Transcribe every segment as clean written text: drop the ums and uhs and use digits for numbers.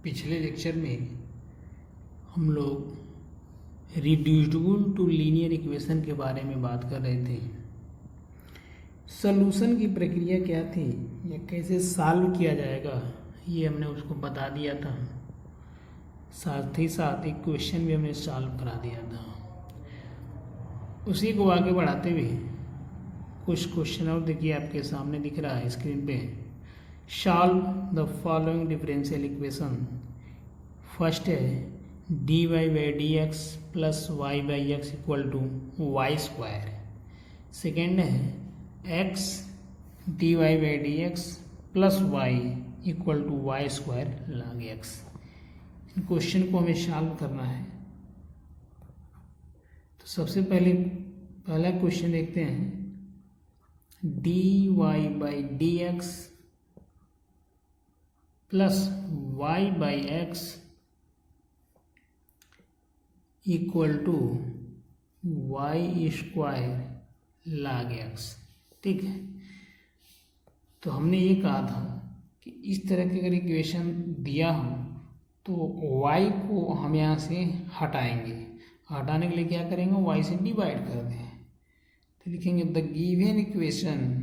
पिछले लेक्चर में हम लोग रिड्यूसिबल टू लीनियर इक्वेशन के बारे में बात कर रहे थे। सॉल्यूशन की प्रक्रिया क्या थी या कैसे सॉल्व किया जाएगा ये हमने उसको बता दिया था, साथ ही साथ एक क्वेश्चन भी हमने सॉल्व करा दिया था। उसी को आगे बढ़ाते हुए कुछ क्वेश्चन और देखिए आपके सामने दिख रहा है स्क्रीन पे। Solve the following differential equation. First है dy by dx plus y by x equal to y square. Second है x dy by dx plus y equal to y square log x। इन question को हमें solve करना है। तो सबसे पहला क्वेश्चन देखते हैं। dy by dx plus y by x equal to y square log x. ठीक है, तो हमने ये कहा था कि इस तरह की अगर इक्वेशन दिया हो तो y को हम यहाँ से हटाएंगे। हटाने के लिए क्या करेंगे, y से डिवाइड कर दें। तो लिखेंगे the given equation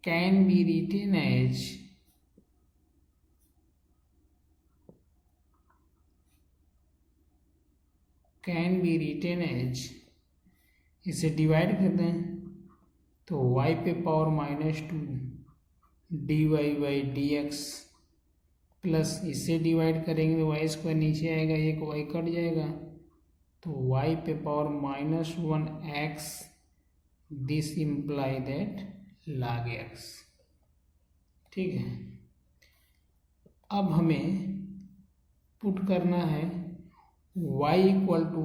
can be written as इसे डिवाइड कर दें तो y पे power -2 dy by dx plus इसे डिवाइड करेंगे तो y स्क्वायर नीचे आएगा, एक y कट जाएगा तो y पे power -1x। This imply that log x। ठीक है, अब हमें पुट करना है y इक्वल टू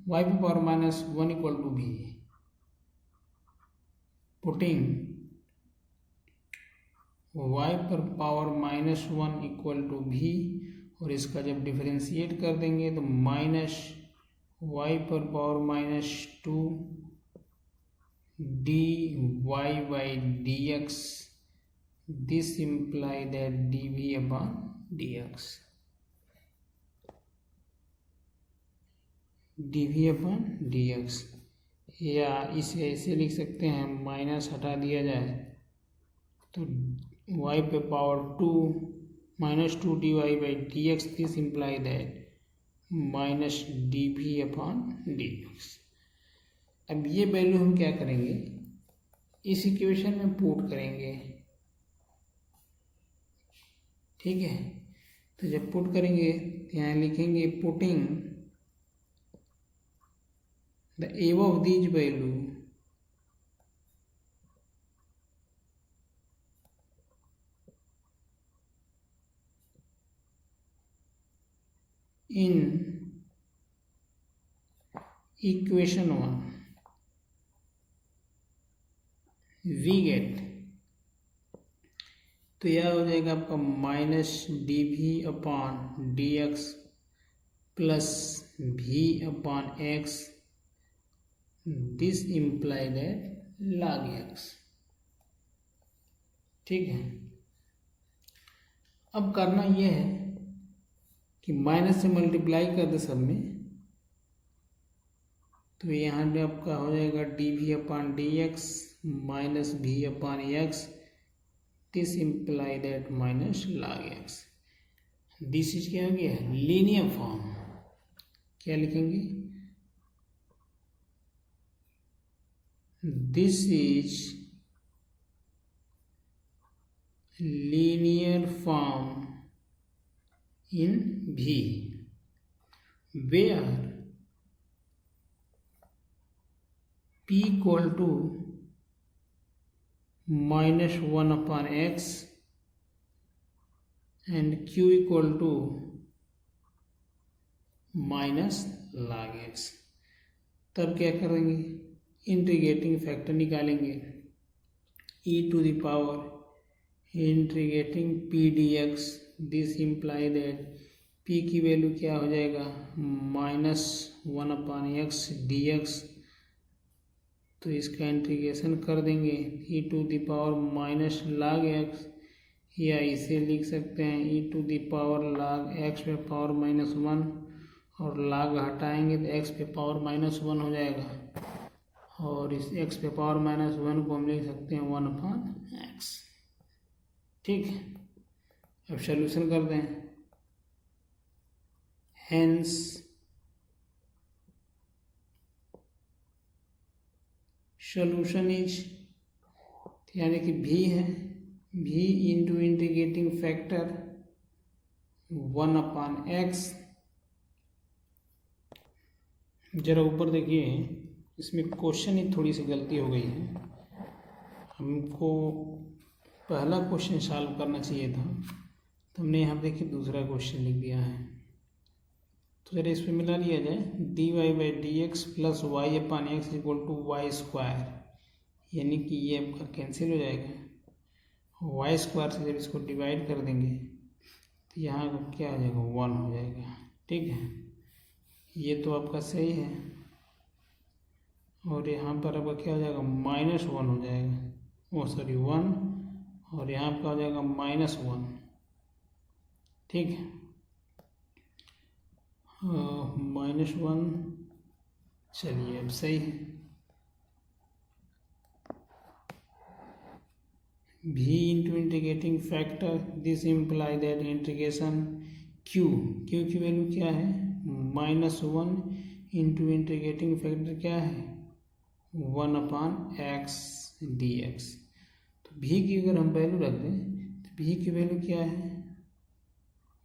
वाई पे पावर -1 इक्वल टू भी। पुटिंग y पर पावर -1 इक्वल टू भी, और इसका जब डिफरेंशिएट कर देंगे तो -y पर power -2 dy by dx। this imply that dv upon dx या इसे ऐसे लिख सकते हैं, माइनस हटा दिया जाए तो y पे power 2 -2 dy by dx। This imply that -dv upon dx। अब ये वैल्यू हम क्या करेंगे, इस इक्वेशन में पुट करेंगे। ठीक है, तो जब पुट करेंगे तो यहाँ लिखेंगे putting the above these value in equation 1 we get, तो यह हो जाएगा आपका -dv upon dx plus v upon x। This imply that log x। ठीक है, अब करना यह है कि माइनस से मल्टीप्लाई कर दे सब में, तो यहाँ पे आपका हो जाएगा dv upon dx minus v upon x। This imply that -log x। This is क्या हो गया, लीनियर फॉर्म। क्या लिखेंगे, this is linear form in v where p equal to -1 upon x and q equal to -log x। तब क्या करेंगे, integrating factor निकालेंगे, e to the power integrating p dx। This imply that p की वैल्यू क्या हो जाएगा, -1 upon x dx तो इसका इंटीग्रेशन कर देंगे e to the power minus log x, या इसे लिख सकते हैं e to the power log x पे पावर -1, और log हटाएंगे तो x पे पावर -1 हो जाएगा, और इस x पे पावर -1 को हम लिख सकते हैं 1/x। ठीक है, अब सॉल्यूशन करते हैं। हेंस सॉल्यूशन इज, यानी कि v है, v into integrating factor 1/x। जरा ऊपर देखिए, इसमें क्वेश्चन ही थोड़ी सी गलती हो गई है। हमको पहला क्वेश्चन सॉल्व करना चाहिए था, तो हमने यहाँ देखिए दूसरा क्वेश्चन लिख दिया है। तो जरा इस पर मिला लिया जाए, dy/dx plus y/x equal to y², यानी कि ये आपका कैंसिल हो जाएगा। y² से जब इसको डिवाइड कर देंगे तो यहाँ क्या आ जाएगा, 1 हो जाएगा। ठीक है, ये तो आपका सही है, और यहाँ पर आपका क्या हो जाएगा, -1 हो जाएगा, वो सॉरी 1, और यहाँ पर हो जाएगा -1। ठीक है, -1, चलिए अब सही है। v into integrating factor, this imply that integration q की वैल्यू क्या है, -1 इंटू इंटीग्रेटिंग फैक्टर क्या है, 1/x dx। तो v की अगर हम वैल्यू रख दें तो v की वैल्यू क्या है,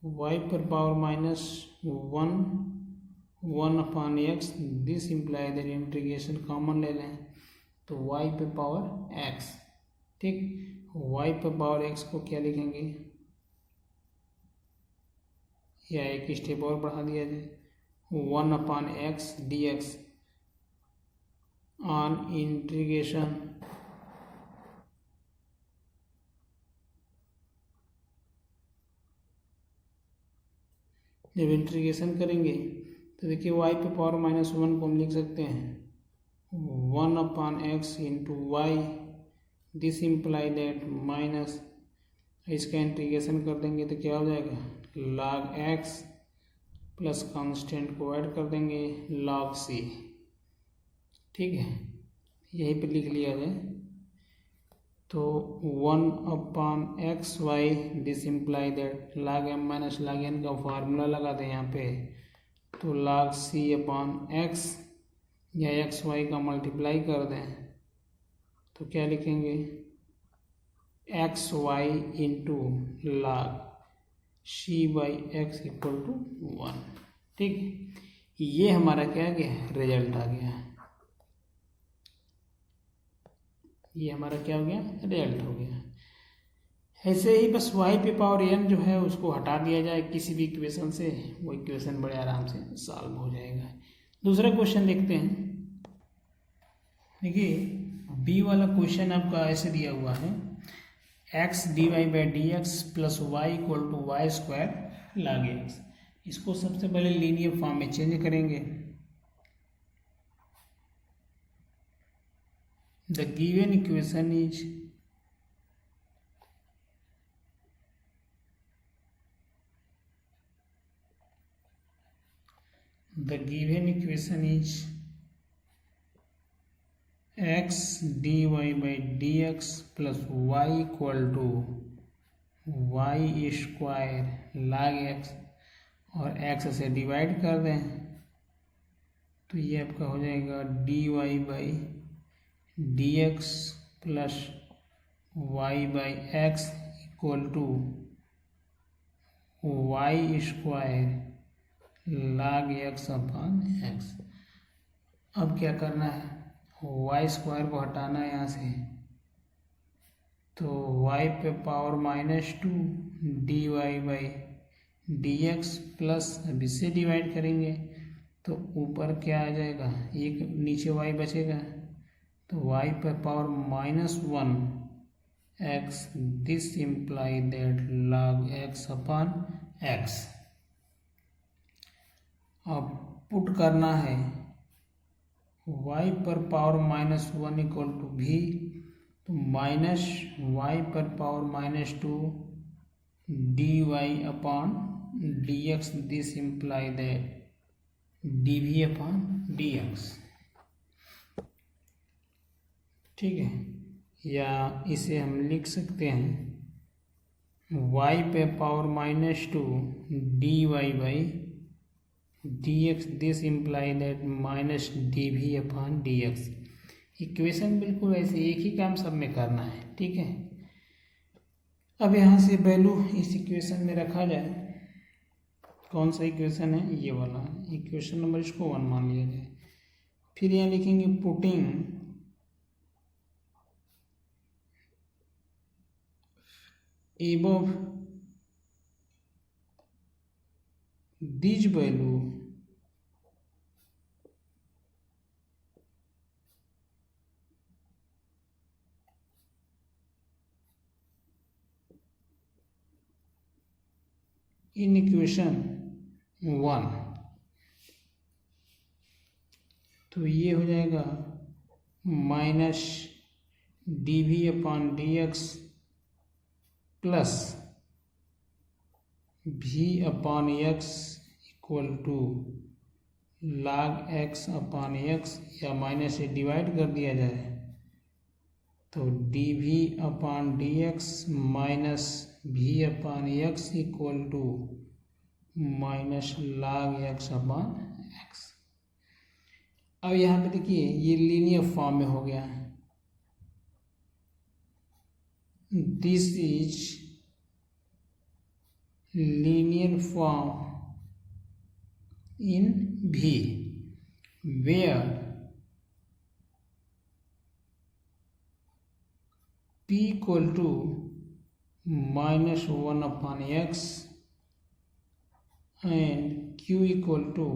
y पर power -1 1/x, this imply that integration common ले लें तो y पे पावर x। ठीक, y पर पावर x को क्या लिखेंगे, या एक स्टेप और बढ़ा दिया जाए, 1/x dx ऑन इंटीग्रेशन जब इंटीग्रेशन करेंगे तो देखिए y पे पावर -1 को हम लिख सकते हैं 1/x into y, this imply that minus, इसका इंटीग्रेशन कर देंगे तो क्या हो जाएगा, log x प्लस कांस्टेंट को ऐड कर देंगे log c। ठीक है, यहीं पे लिख लिया जाए तो 1/x y, this imply that log m minus log n का फार्मूला लगा दें यहाँ पे, तो log c/x या एक्स वाई का मल्टीप्लाई कर दें तो क्या लिखेंगे, x y into log c/x equal to 1। ठीक, ये हमारा क्या आ गया, रिजल्ट आ गया। ये हमारा क्या हो गया, रिजल्ट हो गया। ऐसे ही बस y पे पावर n जो है उसको हटा दिया जाए किसी भी इक्वेशन से, वो इक्वेशन बड़े आराम से सॉल्व हो जाएगा। दूसरा क्वेश्चन देखते हैं। देखिए बी वाला क्वेश्चन आपका ऐसे दिया हुआ है, x dy/dx plus y equal to y² log x। इसको सबसे पहले लीनियर फॉर्म में चेंज करेंगे। The given equation is x dy/dx plus y equal to y² log x, और x से डिवाइड कर दें तो ये आपका हो जाएगा dy/dx plus y/x equal to y² log x/x। अब क्या करना है, y² को हटाना है यहाँ से, तो y पे पावर -2 dy/dx प्लस, अब इससे डिवाइड करेंगे तो ऊपर क्या आ जाएगा, एक नीचे y बचेगा तो y पे power -1 x, this imply that log x/x। अब पुट करना है y पर पावर -1 इक्वल टू भी, तो माइनस y पर power -2 dy upon dx, this imply that dv upon dx। ठीक है, या इसे हम लिख सकते हैं y पे power -2 dy by dx, this imply that minus dv upon dx। Equation बिल्कुल ऐसे एक ही काम सब में करना है। ठीक है, अब यहाँ से वैल्यू इस इक्वेशन में रखा जाए। कौन सा इक्वेशन है? ये वाला इक्वेशन नंबर, इसको 1 मान लिया जाए। फिर यहाँ लिखेंगे putting above this value in equation 1, तो ये हो जाएगा minus dv upon dx plus v upon x equal to log x upon x, या माइनस से डिवाइड कर दिया जाए तो dv upon dx minus v upon x equal to minus log x upon x। अब यहाँ पे देखिए ये लीनियर फॉर्म में हो गया है। This is linear form in v, where p equal to -1 upon x and q equal to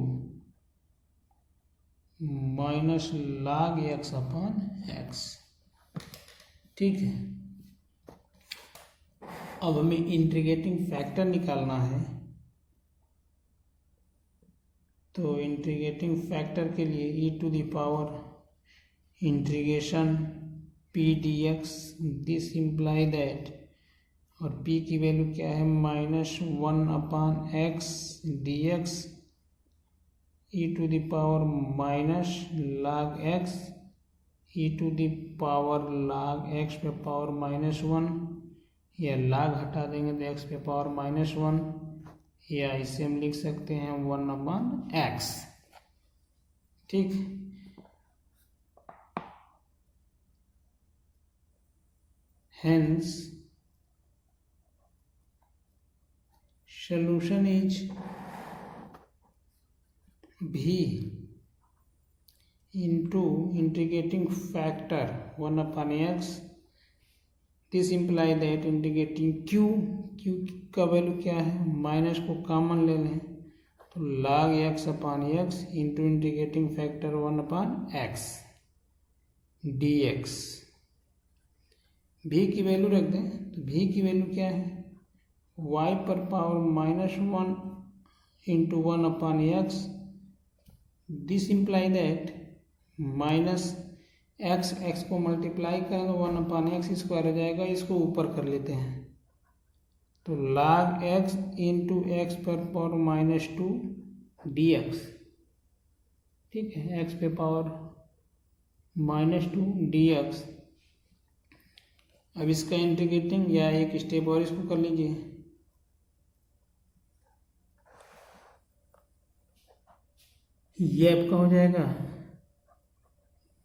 minus log x upon x। ठीक है, अब हमें इंटीग्रेटिंग फैक्टर निकालना है। तो इंटीग्रेटिंग फैक्टर के लिए e to the power integration p dx, this imply that, और p की वैल्यू क्या है? -1 upon x dx e to the power minus log x, e to the power log x पे पावर -1, या log हटा देंगे तो x पे पावर -1, या इसे हम लिख सकते हैं 1 अपॉन x। ठीक, hence solution is v into integrating factor 1 upon x, this imply that integrating q का वैल्यू क्या है? माइनस को कॉमन ले लें तो log x upon x into integrating factor 1 upon x dx। v की वैल्यू रख दें तो v की वैल्यू क्या है? y पर power -1 into 1 upon x, this imply that minus x को मल्टीप्लाई करें तो 1 अपॉन एक्स स्क्वायर हो जाएगा। इसको ऊपर कर लेते हैं तो log x इंटू एक्स पर पावर -2 dx। ठीक है, x पे पावर -2 dx। अब इसका इंटीग्रेटिंग, या एक स्टेप और इसको कर लीजिए, ये आपका हो जाएगा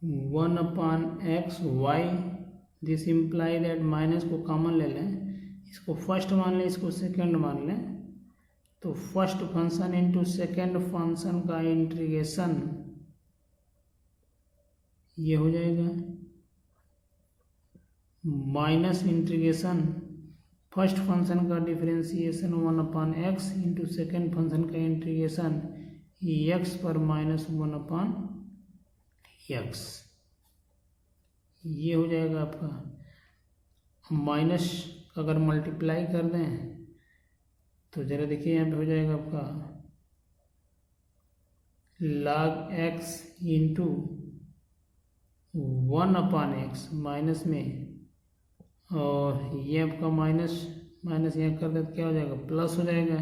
1 upon x y, this imply that minus को कॉमन ले लें, इसको फर्स्ट मान लें, इसको सेकंड मान लें, तो first function into second function का इंटीग्रेशन ये हो जाएगा माइनस इंटीग्रेशन फर्स्ट फंक्शन का differentiation 1 upon x into second function का इंटीग्रेशन एक्स पर -1 अपॉन एक्स। ये हो जाएगा आपका माइनस, अगर मल्टीप्लाई कर दें तो ज़रा देखिए यहाँ पे हो जाएगा आपका log x into 1/x minus में, और ये आपका माइनस माइनस यहाँ कर दे तो क्या हो जाएगा, प्लस हो जाएगा।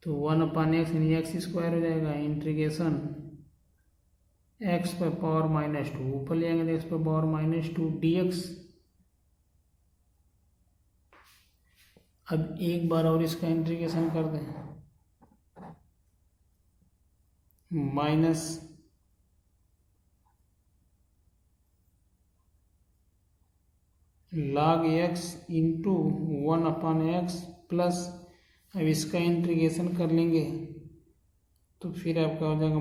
तो 1/x यानी x² हो जाएगा। इंटीग्रेशन x पर पावर -2 ऊपर ले आएंगे तो x पर पावर -2 dx। अब एक बार और इसका इंटीग्रेशन कर दें, minus log x into 1/x plus, अब इसका इंटीग्रेशन कर लेंगे तो फिर आपका हो जाएगा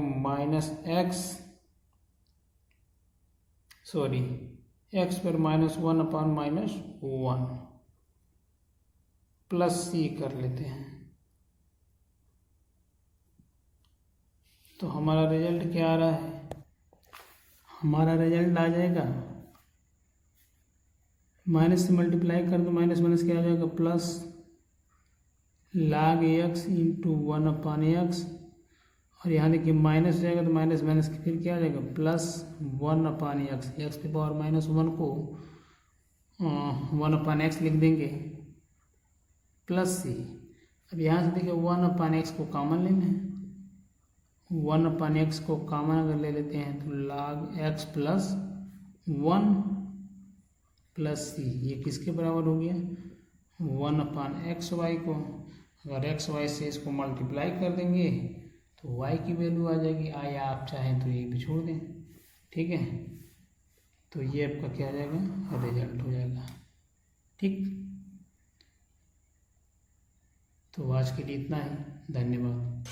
x पर -1/-1 प्लस c कर लेते हैं। तो हमारा रिजल्ट क्या आ रहा है, हमारा रिजल्ट आ जाएगा, माइनस से मल्टीप्लाई कर दो, माइनस माइनस क्या आ जाएगा, plus log x into 1/x, और यहाँ देखिए माइनस हो जाएगा तो माइनस माइनस फिर क्या आ जाएगा, प्लस 1/x। एक्स की पावर -1 को 1/x लिख देंगे, प्लस c। अब यहाँ से देखिए 1/x को कॉमन लेना है, 1/x को कॉमन अगर ले लेते हैं तो log x plus 1 plus c, ये किसके बराबर हो गया, 1/xy को। अगर xy से इसको मल्टीप्लाई कर देंगे तो y की वैल्यू आ जाएगी, या आप चाहें तो ये भी छोड़ दें, ठीक है। तो ये आपका क्या आ जाएगा, रिजल्ट हो जाएगा, ठीक। तो आज के लिए इतना ही, धन्यवाद।